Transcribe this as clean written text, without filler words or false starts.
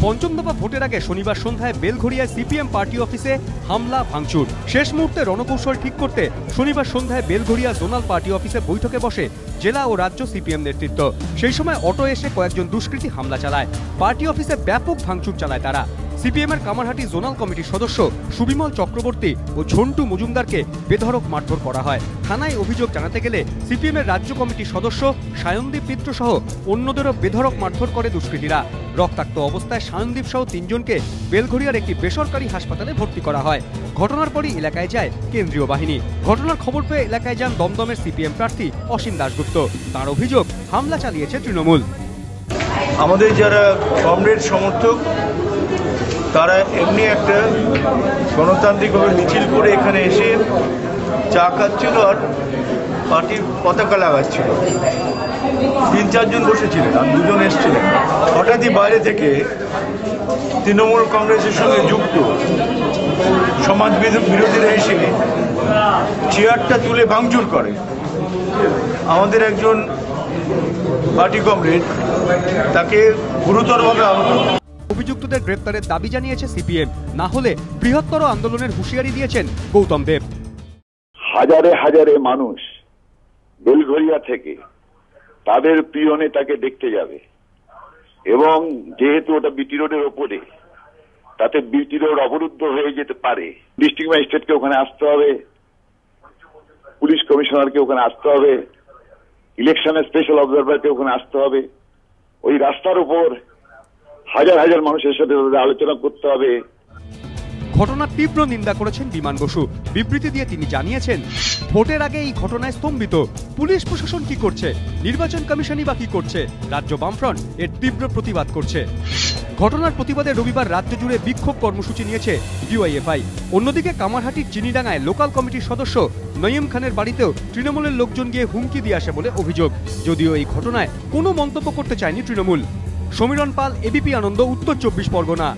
পঞ্চম দফা ভোটের আগে শনিবার সন্ধ্যায় বেলঘড়িয়ায় সিপিএম পার্টি অফিসে হামলা ভাঙচুর। শেষ মুহূর্তে রণকৌশল ঠিক করতে শনিবার সন্ধ্যায় বেলঘড়িয়া জোনাল পার্টি অফিসে বৈঠকে বসে জেলা ও রাজ্য সিপিএম নেতৃত্ব। সেই সময় অটো এসে কয়েকজন দুষ্কৃতী হামলা চালায়। পার্টি অফিসে ব্যাপক ভাঙচুর চালায় তারা। সিপিএমের কামারহাটি জোনাল কমিটির সদস্য সুবিমল চক্রবর্তী ও ঝন্টু মজুমদারকে বেধড়ক মারধর করা হয়। থানায় অভিযোগ জানাতে গেলে সিপিএমের রাজ্য কমিটির সদস্য সায়নদীপ মিত্র সহ অন্যদেরও বেধড়ক মারধর করে দুষ্কৃতীরা। রক্তাক্ত অবস্থায় সায়নদীপ সহ তিনজনকে বেলঘড়িয়ার একটি বেসরকারি হাসপাতালে ভর্তি করা হয়। ঘটনার পরই এলাকায় যায় কেন্দ্রীয় বাহিনী। ঘটনার খবর পেয়ে এলাকায় যান দমদমের সিপিএম প্রার্থী অসীম দাশগুপ্ত। তার অভিযোগ, হামলা চালিয়েছে তৃণমূল। আমাদের যারা কমরেড সমর্থক তারা এমনি একটা গণতান্ত্রিকভাবে মিছিল করে এখানে এসে চা খাচ্ছিল আর পার্টির পতাকা লাগাচ্ছিল। 3-4 জন বসেছিলেন আর 2 জন এসেছিলেন। হঠাৎই বাইরে থেকে তৃণমূল কংগ্রেসের সঙ্গে যুক্ত সমাজ বিরোধীরা এসে চেয়ারটা তুলে ভাঙচুর করে। আমাদের একজন পার্টি কমরেড তাকে গুরুতরভাবে আহত। অভিযুক্তদের গ্রেপ্তারের দাবি জানিয়েছে সিপিএম, না হলে বৃহত্তর আন্দোলনের হুঁশিয়ারি দিয়েছেন গৌতম দেব। হাজারে হাজারে মানুষ বেলঘড়িয়া থেকে তাদের প্রিয় নেতাকে দেখতে যাবে এবং যেহেতু ওটা বিটি রোডের ওপরে, তাতে বিটি রোড অবরুদ্ধ হয়ে যেতে পারে। ডিস্ট্রিক্ট ম্যাজিস্ট্রেটকে ওখানে আসতে হবে, পুলিশ কমিশনারকে ওখানে আসতে হবে, ইলেকশনের স্পেশাল অবজারভারকে ওখানে আসতে হবে। ওই রাস্তার উপর হাজার হাজার মানুষের সাথে আলোচনা করতে হবে। ঘটনার তীব্র নিন্দা করেছেন বিমান বসু। বিবৃতি দিয়ে তিনি জানিয়েছেন, ভোটের আগে এই ঘটনায় স্তম্ভিত। পুলিশ প্রশাসন কি করছে, নির্বাচন কমিশনই বা কি করছে? রাজ্য বামফ্রন্ট এর তীব্র প্রতিবাদ করছে। ঘটনার প্রতিবাদে রবিবার রাজ্য জুড়ে বিক্ষোভ কর্মসূচি নিয়েছে ডিওয়াইএফআই। অন্যদিকে কামারহাটির চিনিডাঙ্গায় লোকাল কমিটির সদস্য নঈম খানের বাড়িতেও তৃণমূলের লোকজন গিয়ে হুমকি দিয়ে আসে বলে অভিযোগ। যদিও এই ঘটনায় কোনো মন্তব্য করতে চায়নি তৃণমূল। সমীরণ পাল, এবিপি আনন্দ, উত্তর 24 পরগনা।